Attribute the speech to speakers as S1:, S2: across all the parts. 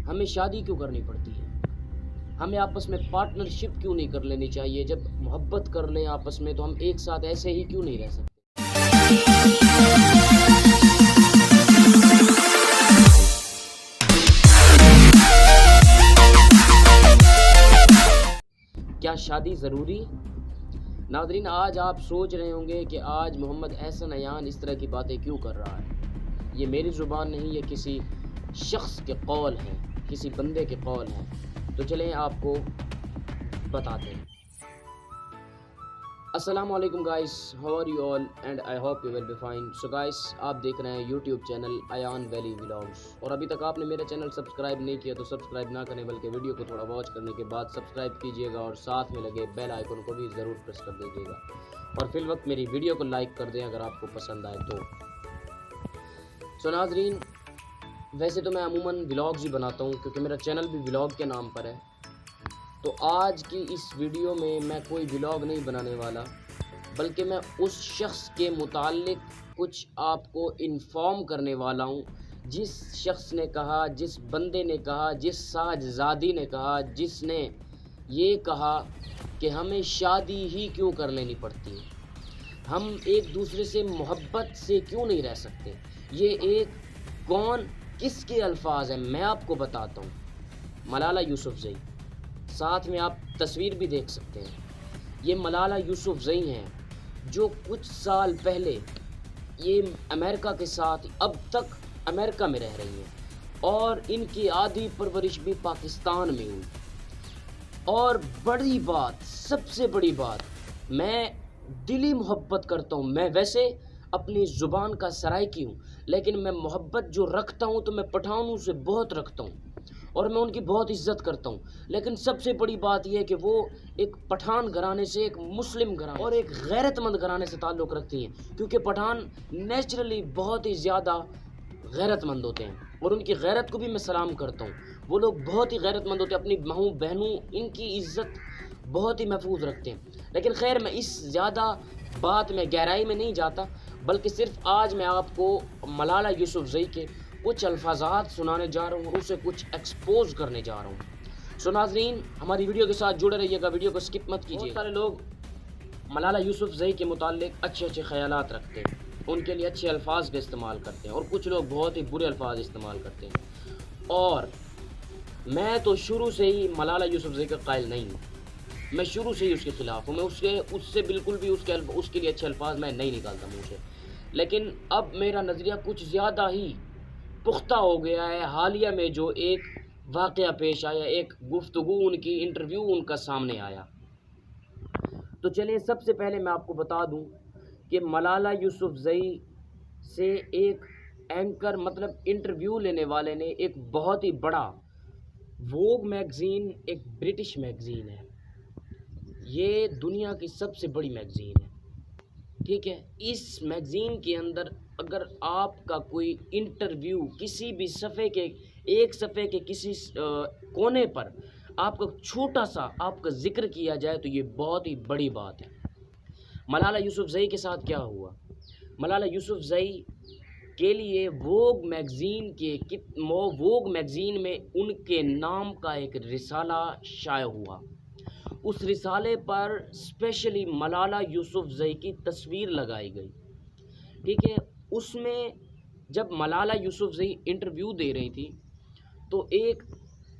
S1: हमें शादी क्यों करनी पड़ती है? हमें आपस में पार्टनरशिप क्यों नहीं कर लेनी चाहिए? जब मोहब्बत कर लें आपस में तो हम एक साथ ऐसे ही क्यों नहीं रह सकते? क्या शादी ज़रूरी? नाज़रीन, आज आप सोच रहे होंगे कि आज मोहम्मद एहसन अयान इस तरह की बातें क्यों कर रहा है। ये मेरी ज़ुबान नहीं, ये किसी शख्स के कौल हैं, किसी बंदे के कौल हैं। तो चलें आपको बताते हैं। अस्सलाम वालेकुम guys, how are you all and I hope you will be fine. So guys, आप देख रहे हैं YouTube channel Ayaan valley vlogs, और अभी तक आपने मेरा चैनल सब्सक्राइब नहीं किया तो सब्सक्राइब ना करें, बल्कि वीडियो को थोड़ा वॉच करने के बाद सब्सक्राइब कीजिएगा और साथ में लगे बेल आइकन को भी ज़रूर प्रेस कर दीजिएगा, और फिल वक्त मेरी वीडियो को लाइक कर दें अगर आपको पसंद आए तो। सो नाज़रीन, वैसे तो मैं अमूमन व्लॉग्स ही बनाता हूँ क्योंकि मेरा चैनल भी व्लॉग के नाम पर है। तो आज की इस वीडियो में मैं कोई व्लॉग नहीं बनाने वाला, बल्कि मैं उस शख्स के मुताल्लिक कुछ आपको इन्फॉर्म करने वाला हूँ, जिस शख्स ने कहा, जिस बंदे ने कहा, जिस साजज़ादी ने कहा, जिसने ये कहा कि हमें शादी ही क्यों कर लेनी पड़ती है, हम एक दूसरे से मोहब्बत से क्यों नहीं रह सकते। ये एक कौन, किसके अल्फाज हैं मैं आपको बताता हूँ। मलाला यूसुफ़ज़ई, साथ में आप तस्वीर भी देख सकते हैं। ये मलाला यूसुफ़ज़ई हैं जो कुछ साल पहले ये अमेरिका के साथ अब तक अमेरिका में रह रही हैं, और इनकी आधी परवरिश भी पाकिस्तान में हुई। और बड़ी बात, सबसे बड़ी बात, मैं दिली मोहब्बत करता हूँ। मैं वैसे अपनी ज़ुबान का सराइकी हूँ, लेकिन मैं मोहब्बत जो रखता हूँ तो मैं पठानों से बहुत रखता हूँ और मैं उनकी बहुत इज़्ज़त करता हूँ। लेकिन सबसे बड़ी बात यह है कि वो एक पठान घराने से, एक मुस्लिम घराने और एक गैरतमंद घराने से ताल्लुक़ रखती हैं, क्योंकि पठान नेचुरली बहुत ही ज़्यादा गैरतमंद होते हैं और उनकी गैरत को भी मैं सलाम करता हूँ। वो लोग बहुत ही गैरतमंद होते हैं, अपनी माँओं बहनों, इनकी इज़्ज़त बहुत ही महफूज रखते हैं। लेकिन खैर, मैं इस ज़्यादा बात में गहराई में नहीं जाता, बल्कि सिर्फ आज मैं आपको मलाला यूसुफ़ज़ई के कुछ अल्फाज़ात सुनाने जा रहा हूँ और उसे कुछ एक्सपोज करने जा रहा हूँ। सो नाज़रीन, हमारी वीडियो के साथ जुड़े रहिएगा, वीडियो को स्किप मत कीजिए। बहुत सारे लोग मलाला यूसुफ़ज़ई के मुताल्लिक अच्छे अच्छे ख़यालात रखते हैं, उनके लिए अच्छे अल्फाज का इस्तेमाल करते हैं, और कुछ लोग बहुत ही बुरे अल्फाज इस्तेमाल करते हैं। और मैं तो शुरू से ही मलाला यूसुफ़ज़ई का कायल नहीं हूँ, मैं शुरू से ही उसके ख़िलाफ़ हूँ। मैं उससे बिल्कुल भी उसके लिए अच्छे अल्फाज मैं नहीं निकालता मुँह से। लेकिन अब मेरा नज़रिया कुछ ज़्यादा ही पुख्ता हो गया है। हालिया में जो एक वाक़या पेश आया, एक गुफ्तगू उनकी, इंटरव्यू उनका सामने आया, तो चलिए सबसे पहले मैं आपको बता दूं कि मलाला यूसुफ़ज़ई से एक एंकर, मतलब इंटरव्यू लेने वाले ने, एक बहुत ही बड़ा वोग मैगज़ीन, एक ब्रिटिश मैगज़ीन है, ये दुनिया की सबसे बड़ी मैगज़ीन है, ठीक है। इस मैगज़ीन के अंदर अगर आपका कोई इंटरव्यू किसी भी एक सफ़े के किसी कोने पर आपका छोटा सा आपका ज़िक्र किया जाए तो ये बहुत ही बड़ी बात है। मलाला यूसुफ़ज़ई के साथ क्या हुआ? मलाला यूसुफ़ज़ई के लिए वोग मैगज़ीन में उनके नाम का एक रिसाला शाया हुआ। उस रिसाले पर स्पेशली मलाला यूसुफ़ज़ई की तस्वीर लगाई गई, ठीक है। उसमें जब मलाला यूसुफ़ज़ई इंटरव्यू दे रही थी तो एक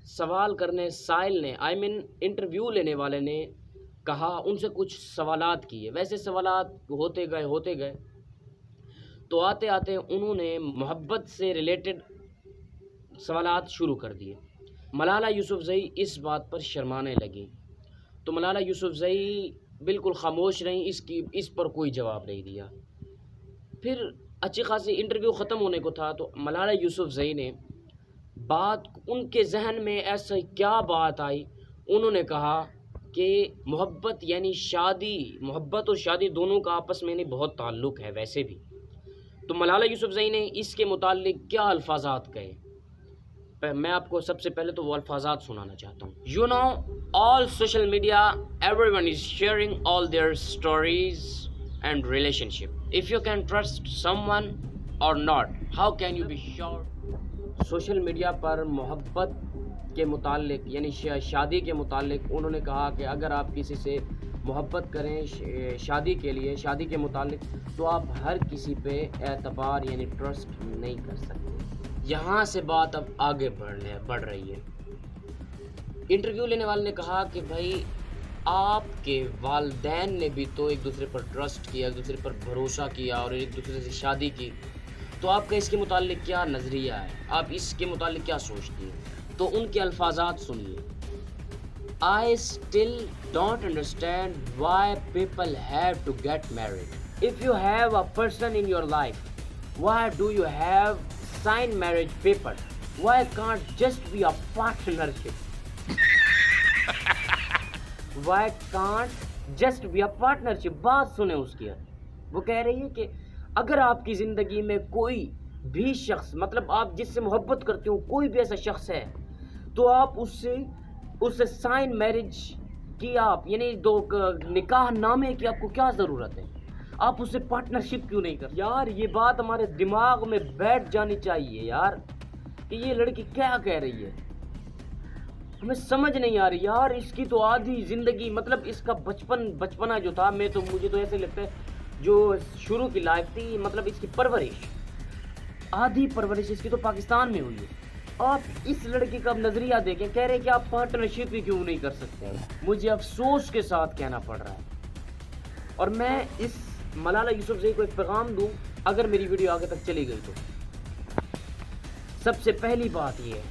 S1: सवाल करने साइल ने, इंटरव्यू लेने वाले ने कहा, उनसे कुछ सवालात किए। वैसे सवालात होते गए तो आते आते उन्होंने मोहब्बत से रिलेटेड सवालात शुरू कर दिए। मलाला यूसुफ़ज़ई इस बात पर शर्माने लगी, तो मलाला यूसुफ़ज़ई बिल्कुल ख़ामोश रहीं, इस पर कोई जवाब नहीं दिया। फिर अच्छी खासी इंटरव्यू ख़त्म होने को था तो मलाला यूसुफ़ज़ई ने बात, उनके जहन में ऐसा क्या बात आई, उन्होंने कहा कि मोहब्बत यानी शादी, मोहब्बत और शादी दोनों का आपस में नहीं बहुत ताल्लुक़ है वैसे भी। तो मलाला यूसुफ़ज़ई ने इसके मुताल्लिक क्या अल्फाज़ात कहे, मैं आपको सबसे पहले तो वो अल्फाज़ात सुनाना चाहता हूँ। You know, all social media, everyone is sharing all their stories and relationship. If you can trust someone or not, how can you be sure social media पर मोहब्बत के मुतालिक यानी शादी के मुतालिक उन्होंने कहा कि अगर आप किसी से मोहब्बत करें शादी के लिए, शादी के मुतालिक, तो आप हर किसी पे एतबार यानी ट्रस्ट नहीं कर सकते। यहाँ से बात अब आगे बढ़ रही है। इंटरव्यू लेने वाले ने कहा कि भाई आपके वालिदैन ने भी तो एक दूसरे पर ट्रस्ट किया, एक दूसरे पर भरोसा किया और एक दूसरे से शादी की, तो आपका इसके मुतालिक क्या नज़रिया है, आप इसके मुतालिक क्या सोचती हैं? तो उनके अल्फाजात सुनिए। I still don't understand why people have to get married. If you have a person in your life, why do you have signed marriage paper? Why can't just be a partnership? Why can't just be a partnership? बात सुने उसकी। वो कह रही है कि अगर आपकी ज़िंदगी में कोई भी शख्स, मतलब आप जिससे मोहब्बत करते हो, कोई भी ऐसा शख्स है, तो आप उससे साइन मैरिज की, आप यानी दो निकाह नामे की आपको क्या ज़रूरत है? आप उससे पार्टनरशिप क्यों नहीं कर? यार ये बात हमारे दिमाग में बैठ जानी चाहिए यार, कि ये लड़की क्या कह रही है, हमें समझ नहीं आ रही यार। इसकी तो आधी ज़िंदगी, मतलब इसका बचपना जो था, मुझे तो ऐसे लगता है जो शुरू की लाइफ थी, मतलब इसकी परवरिश, आधी परवरिश इसकी तो पाकिस्तान में हुई है। आप इस लड़की का नज़रिया देखें, कह रहे कि आप पार्टनरशिप ही क्यों नहीं कर सकते। मुझे अफसोस के साथ कहना पड़ रहा है। और मैं इस मलाला यूसुफजई को एक पैगाम दूं, अगर मेरी वीडियो आगे तक चली गई तो सबसे पहली बात यह है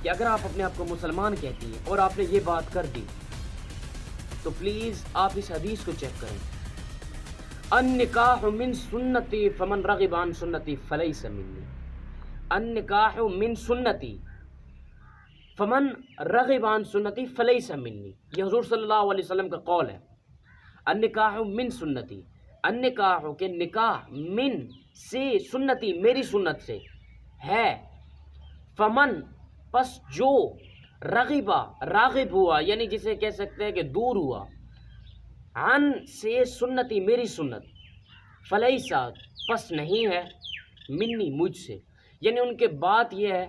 S1: कि अगर आप अपने आप को मुसलमान कहती हैं और आपने ये बात कर दी, तो प्लीज़ आप इस हदीस को चेक करें। अन्निकाहु मिन सुन्नती फमन रगिब अन सुन्नती फलैसा मिन्नी। अन्निकाहु मिन सुन्नती फमन रगिब अन सुन्नती फलैसा मिन्नी। ये हुज़ूर सल्लल्लाहु अलैहि वसल्लम का कौल है। अन्निकाहु मिन सुन्नती, अन्निकाहु के निकाह, मिन से, सुन्नती मेरी सुन्नत से है, फमन पस जो, रगिबा रागिब हुआ, यानी जिसे कह सकते हैं कि दूर हुआ, अन से सुन्नती मेरी सुन्नत, फलैसा पस नहीं है, मिन्नी मुझसे। यानी उनके बात यह है,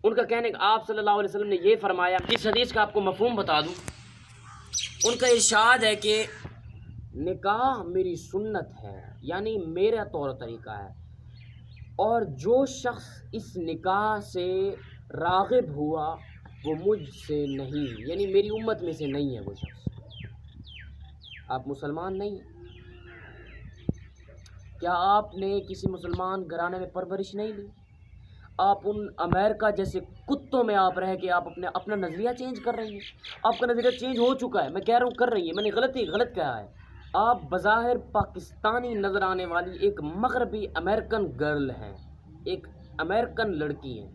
S1: उनका कहने का, आप सल्लल्लाहु अलैहि वसल्लम ने ये फरमाया। इस हदीस का आपको मफहूम बता दूं, उनका इरशाद है कि निकाह मेरी सुन्नत है, यानी मेरा तौर तरीका है, और जो शख्स इस निकाह से रागिब हुआ वो मुझसे नहीं, यानी मेरी उम्मत में से नहीं है वो शख्स। आप मुसलमान नहीं, क्या आपने किसी मुसलमान घराने में परवरिश नहीं ली? आप उन अमेरिका जैसे कुत्तों में आप रह के आप अपना नज़रिया चेंज कर रही हैं। आपका नज़रिया चेंज हो चुका है, मैं कह रहा हूँ कर रही है, मैंने गलत कहा है। आप बज़ाहिर पाकिस्तानी नज़र आने वाली एक मगरबी अमेरिकन गर्ल हैं, एक अमेरिकन लड़की है,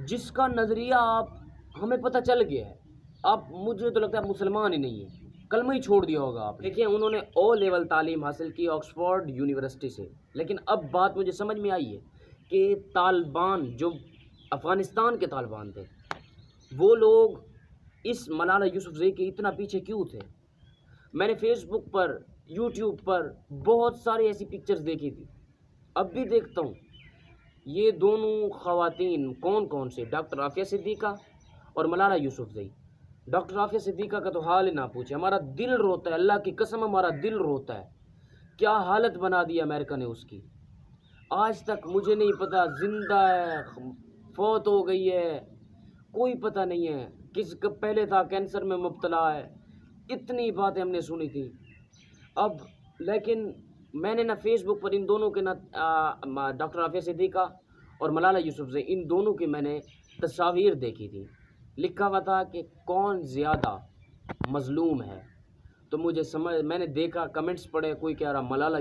S1: जिसका नज़रिया आप, हमें पता चल गया है। आप, मुझे तो लगता है मुसलमान ही नहीं है, कलमा ही छोड़ दिया होगा आप। देखिए, उन्होंने ओ लेवल तालीम हासिल की ऑक्सफोर्ड यूनिवर्सिटी से, लेकिन अब बात मुझे समझ में आई है कि तालिबान, जो अफ़गानिस्तान के तालिबान थे, वो लोग इस मलाला यूसुफजई के इतना पीछे क्यों थे? मैंने फेसबुक पर, यूट्यूब पर बहुत सारी ऐसी पिक्चर्स देखी थी, अब भी देखता हूँ। ये दोनों ख़वातीन कौन से, डॉक्टर आफिया सिद्दीक़ा और मलाला यूसुफजई। डॉक्टर आफिया सिद्दीक़ा का तो हाल ही ना पूछे, हमारा दिल रोता है, अल्लाह की कसम हमारा दिल रोता है। क्या हालत बना दी अमेरिका ने उसकी। आज तक मुझे नहीं पता जिंदा है, फौत हो गई है, कोई पता नहीं है। किसका पहले था कैंसर में मुब्तला है, इतनी बातें हमने सुनी थी। अब लेकिन मैंने ना फेसबुक पर इन दोनों के, ना डॉक्टर आफिया सिद्दीक़ा और मलाला यूसुफजई, इन दोनों की मैंने तस्वीर देखी थी। लिखा हुआ था कि कौन ज़्यादा मज़लूम है, तो मैंने देखा, कमेंट्स पढ़े, कोई कह रहा मलाला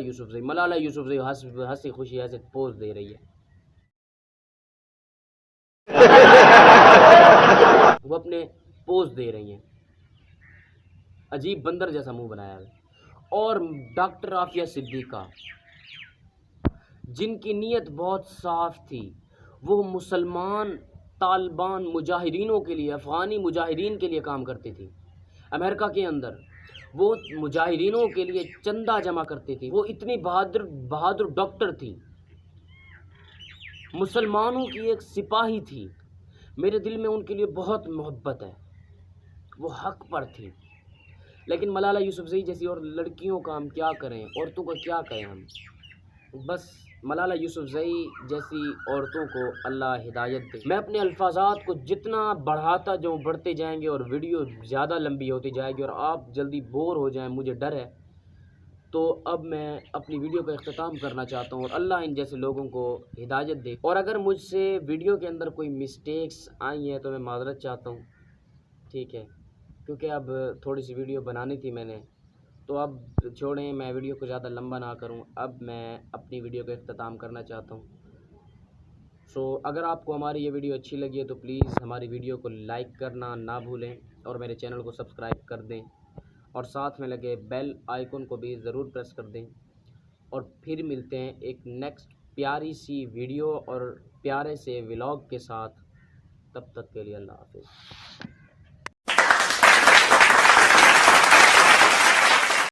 S1: यूसुफजई हंसी खुशी ऐसे पोज दे रही है। वो अपने पोज दे रही हैं, अजीब बंदर जैसा मुंह बनाया है। और डॉक्टर आफिया सिद्दीक़ा, जिनकी नीयत बहुत साफ़ थी, वो मुसलमान तालिबान मुजाहिदीनों के लिए, अफ़गानी मुजाहिदीन के लिए काम करती थी अमेरिका के अंदर। वो मुजाहिदीनों के लिए चंदा जमा करती थी। वो इतनी बहादुर डॉक्टर थी मुसलमानों की एक सिपाही थी, मेरे दिल में उनके लिए बहुत मोहब्बत है, वो हक पर थी। लेकिन मलाला यूसुफ़ज़ई जैसी और लड़कियों का हम क्या करें, औरतों का क्या करें हम। बस मलाला यूसुफ़ज़ई जैसी औरतों को अल्लाह हिदायत दे। मैं अपने अल्फ़ाज़ात को जितना बढ़ाता जाऊँ बढ़ते जाएंगे और वीडियो ज़्यादा लंबी होती जाएगी और आप जल्दी बोर हो जाएं, मुझे डर है। तो अब मैं अपनी वीडियो का इख्तिताम करना चाहता हूँ और अल्लाह इन जैसे लोगों को हिदायत दे। और अगर मुझसे वीडियो के अंदर कोई मिस्टेक्स आई हैं तो मैं माज़रत चाहता हूँ, ठीक है, क्योंकि अब थोड़ी सी वीडियो बनानी थी मैंने, तो अब छोड़ें, मैं वीडियो को ज़्यादा लंबा ना करूं। अब मैं अपनी वीडियो का इख्तिताम करना चाहता हूं। अगर आपको हमारी ये वीडियो अच्छी लगी है तो प्लीज़ हमारी वीडियो को लाइक करना ना भूलें और मेरे चैनल को सब्सक्राइब कर दें और साथ में लगे बेल आइकन को भी ज़रूर प्रेस कर दें। और फिर मिलते हैं एक नेक्स्ट प्यारी सी वीडियो और प्यारे से व्लॉग के साथ। तब तक के लिए अल्लाह हाफ़िज़।